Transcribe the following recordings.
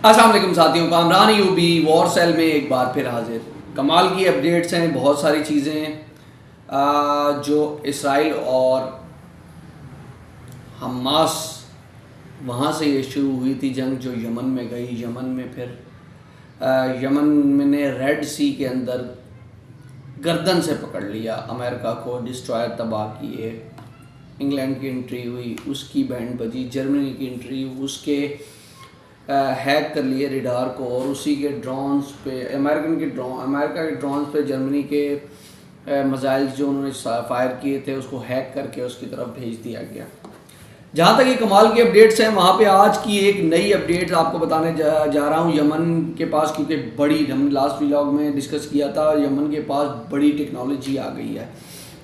अस्सलाम वालेकुम साथियों, कामरान यूबी वॉर सेल में एक बार फिर हाजिर। कमाल की अपडेट्स हैं, बहुत सारी चीज़ें हैं जो इसराइल और हमास वहाँ से ये शुरू हुई थी जंग जो यमन में गई। यमन में फिर यमन में ने रेड सी के अंदर गर्दन से पकड़ लिया, अमेरिका को डिस्ट्रॉयर तबाह किए। इंग्लैंड की एंट्री हुई, उसकी बैंड बजी। जर्मनी की एंट्री, उसके हैक कर लिए रेडार को और उसी के ड्रोन्स पे अमेरिका के ड्रोन्स पे जर्मनी के मिसाइल्स जो उन्होंने फायर किए थे उसको हैक करके उसकी तरफ भेज दिया गया। जहाँ तक ये कमाल की अपडेट्स हैं, वहाँ पे आज की एक नई अपडेट आपको बताने जा रहा हूँ। यमन के पास, क्योंकि बड़ी, हमने लास्ट व्लॉग में डिस्कस किया था, यमन के पास बड़ी टेक्नोलॉजी आ गई है।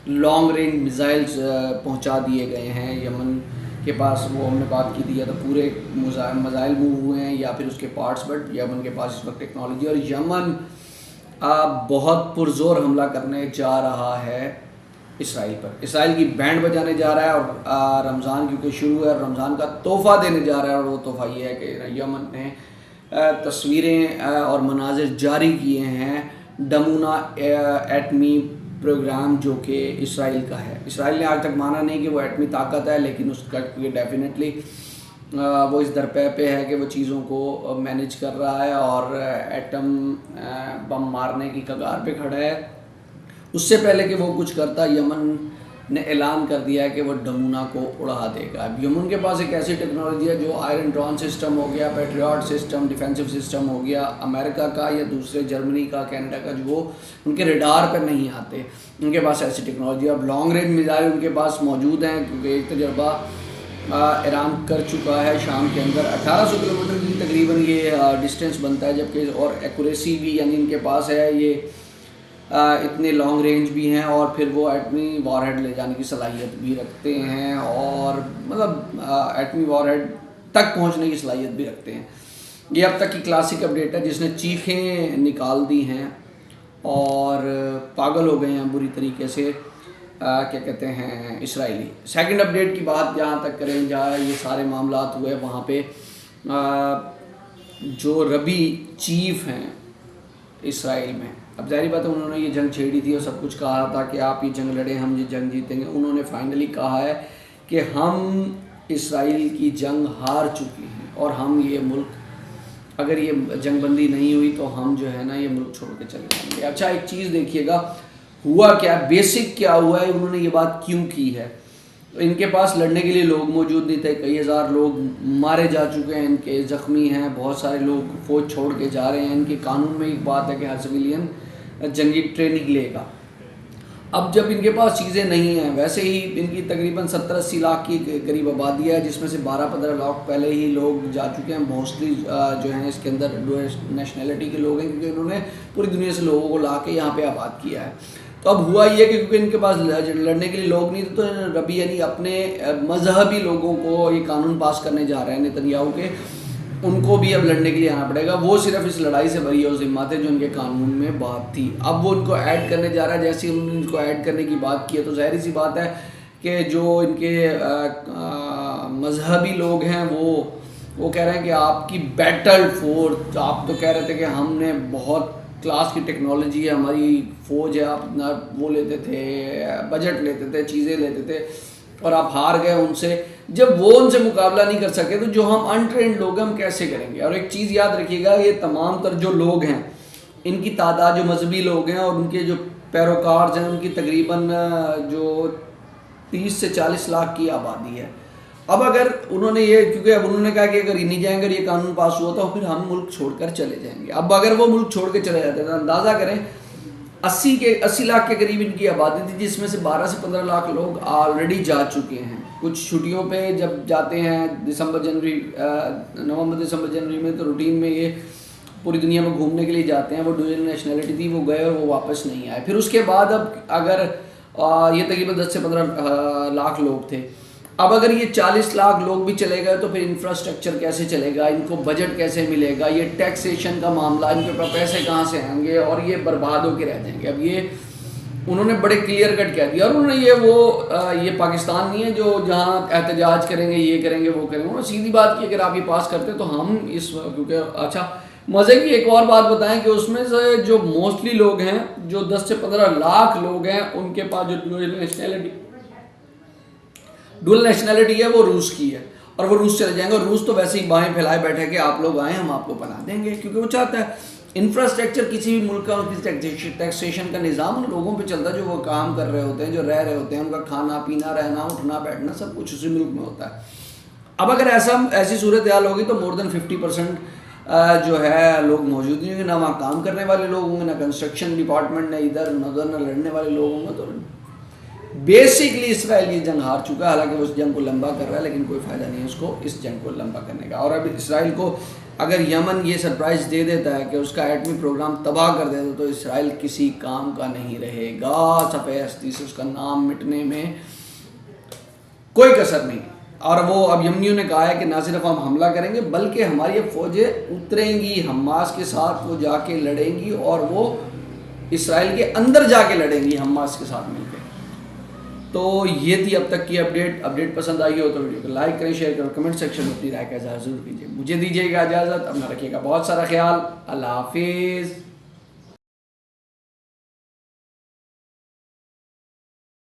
लॉन्ग रेंज मिसाइल्स पहुँचा दिए गए हैं यमन के पास। वो हमने बात की थी, या तो पूरे मिसाइल मूव हुए हैं या फिर उसके पार्ट्स, बट यमन के पास इस वक्त टेक्नोलॉजी। और यमन बहुत पुरजोर हमला करने जा रहा है इसराइल पर। इसराइल की बैंड बजाने जा रहा है और रमज़ान क्योंकि शुरू है, रमज़ान का तोहफ़ा देने जा रहा है। और वो तोहफ़ा ये है कि यमन ने तस्वीरें और मनाजिर जारी किए हैं डमूना एटमी प्रोग्राम जो कि इसराइल का है। इसराइल ने आज तक माना नहीं कि वो एटमी ताकत है, लेकिन उसका डेफिनेटली वो इस दरपे पे है कि वो चीज़ों को मैनेज कर रहा है और एटम बम मारने की कगार पे खड़ा है। उससे पहले कि वो कुछ करता, यमन ने ऐलान कर दिया है कि वो डमूना को उड़ा देगा। अब यमन के पास एक ऐसी टेक्नोलॉजी है जो आयरन ड्रोन सिस्टम हो गया, पैट्रियट सिस्टम, डिफेंसिव सिस्टम हो गया, अमेरिका का या दूसरे जर्मनी का, कनाडा का, जो वो उनके रडार पर नहीं आते, उनके पास ऐसी टेक्नोलॉजी। अब लॉन्ग रेंज मिसाइल उनके पास मौजूद हैं, क्योंकि एक तजर्बा ईरान कर चुका है शाम के अंदर। 1800 किलोमीटर की तकरीबन ये डिस्टेंस बनता है, जबकि और एक्यूरेसी भी यानी इनके पास है, ये इतने लॉन्ग रेंज भी हैं और फिर वो एटमी वॉरहेड ले जाने की सलाहियत भी रखते हैं, और मतलब एटमी वॉरहेड तक पहुंचने की सलाहियत भी रखते हैं। ये अब तक की क्लासिक अपडेट है जिसने चीखें निकाल दी हैं और पागल हो गए हैं बुरी तरीके से, क्या कहते हैं, इसराइली। सेकंड अपडेट की बात जहाँ तक करें, जहाँ ये सारे मामलात हुए वहाँ पे जो रबी चीफ हैं इसराइल में, अब जाहिर बात है उन्होंने ये जंग छेड़ी थी और सब कुछ कहा था कि आप ये जंग लड़े, हम ये जंग जीतेंगे। उन्होंने फाइनली कहा है कि हम इसराइल की जंग हार चुके हैं और हम ये मुल्क, अगर ये जंगबंदी नहीं हुई तो हम जो है ना ये मुल्क छोड़ के चले जाएंगे। अच्छा, एक चीज़ देखिएगा, हुआ क्या, बेसिक क्या हुआ है, उन्होंने ये बात क्यों की है। इनके पास लड़ने के लिए लोग मौजूद नहीं थे, कई हज़ार लोग मारे जा चुके हैं, इनके ज़ख्मी हैं, बहुत सारे लोग फ़ौज छोड़ के जा रहे हैं। इनके कानून में एक बात है कि हर सिविलियन जंगी ट्रेनिंग लेगा। अब जब इनके पास चीज़ें नहीं हैं, वैसे ही इनकी तकरीबन 70-80 लाख की करीब आबादी है, जिसमें से 12-15 लाख पहले ही लोग जा चुके हैं। मोस्टली जो हैं इसके अंदर नेशनैलिटी के लोग हैं, क्योंकि इन्होंने पूरी दुनिया से लोगों को ला के यहाँ पे आबाद किया है। तो अब हुआ ये कि क्योंकि इनके पास लड़ने के लिए लोग नहीं थे, तो रबी यानी अपने मजहबी लोगों को ये कानून पास करने जा रहे हैं नेतन्याहू के, उनको भी अब लड़ने के लिए आना पड़ेगा। वो सिर्फ इस लड़ाई से बरी और ज़िम्मा थे जो उनके कानून में बात थी। अब वो उनको ऐड करने जा रहा है। जैसे ही उन्होंने इनको ऐड करने की बात की है, तो ज़ाहिर सी बात है कि जो इनके मजहबी लोग हैं वो कह रहे हैं कि आपकी बैटल फोर्स, आप तो कह रहे थे कि हमने बहुत क्लास की टेक्नोलॉजी है, हमारी फ़ौज है, आप इतना वो लेते थे, बजट लेते थे, चीज़ें लेते थे, और आप हार गए उनसे। जब वो उनसे मुकाबला नहीं कर सके तो जो हम अनट्रेंड लोग हैं हम कैसे करेंगे। और एक चीज़ याद रखिएगा, ये तमाम तर जो लोग हैं, इनकी तादाद, जो मजहबी लोग हैं और उनके जो पैरोकार हैं, उनकी तकरीबन जो 30 से 40 लाख की आबादी है। अब अगर उन्होंने ये, क्योंकि अब उन्होंने कहा कि अगर ये नहीं जाएंगे और ये कानून पास हुआ तो फिर हम मुल्क छोड़कर चले जाएंगे। अब अगर वो मुल्क छोड़ के चले जाते हैं तो अंदाज़ा करें 80 लाख के करीब इनकी आबादी थी, जिसमें से 12 से 15 लाख लोग ऑलरेडी जा चुके हैं। कुछ छुट्टियों पे जब जाते हैं नवंबर दिसंबर जनवरी में, तो रूटीन में ये पूरी दुनिया में घूमने के लिए जाते हैं। वो डुअल नेशनैलिटी थी, वो गए और वो वापस नहीं आए। फिर उसके बाद अब अगर ये तकरीबन 10 से 15 लाख लोग थे, अब अगर ये 40 लाख लोग भी चले गए तो फिर इंफ्रास्ट्रक्चर कैसे चलेगा, इनको बजट कैसे मिलेगा, ये टैक्सेशन का मामला, इनके पास पैसे कहाँ से आएंगे, और ये बर्बाद होकर रह जाएंगे। अब ये उन्होंने बड़े क्लियर कट कह दिया, और उन्होंने ये पाकिस्तान नहीं है जो जहाँ एहतजाज करेंगे, ये करेंगे, वो करेंगे। उन्होंने सीधी बात की, अगर आप ये पास करते तो हम इस, क्योंकि अच्छा मज़े की एक और बात बताएं कि उसमें से जो मोस्टली लोग हैं, जो 10 से 15 लाख लोग हैं, उनके पास जो डुअल नेशनैलिटी है वो रूस की है, और वो रूस चले जाएंगे। और रूस तो वैसे ही बाहें फैलाए बैठे कि आप लोग आए, हम आपको बना देंगे, क्योंकि वो चाहता है इंफ्रास्ट्रक्चर किसी भी मुल्क का और किसी टैक्सेशन का निज़ाम उन लोगों पे चलता है जो वो काम कर रहे होते हैं, जो रह रहे होते हैं, उनका खाना पीना, रहना, उठना बैठना सब कुछ उसी मुल्क में होता है। अब अगर ऐसी सूरत हाल होगी तो मोर देन 50% जो है लोग मौजूद नहीं होंगे, ना वहाँ काम करने वाले लोग होंगे, ना कंस्ट्रक्शन डिपार्टमेंट, ना इधर न उधर, ना लड़ने वाले लोग होंगे। तो बेसिकली इसराइल ये जंग हार चुका है। हालांकि वो इस जंग को लंबा कर रहा है, लेकिन कोई फ़ायदा नहीं है उसको इस जंग को लंबा करने का। और अब इसराइल को अगर यमन ये सरप्राइज़ दे देता है कि उसका एटमी प्रोग्राम तबाह कर देता, तो इसराइल किसी काम का नहीं रहेगा। सफ़ेद हस्ती से उसका नाम मिटने में कोई कसर नहीं। और वो अब यमनियों ने कहा है कि ना सिर्फ हम हमला करेंगे, बल्कि हमारी अब फ़ौजें उतरेंगी हमास के साथ, वो जाके लड़ेंगी, और वो इसराइल के अंदर जाके लड़ेंगी हमास के साथ मिलकर। तो ये थी अब तक की अपडेट पसंद आई हो तो वीडियो को लाइक करें, शेयर करें, कमेंट सेक्शन में अपनी राय का इजाज़त ज़रूर कीजिए। मुझे दीजिएगा इजाज़त, अपना रखिएगा बहुत सारा ख्याल। अल्लाह हाफिज़।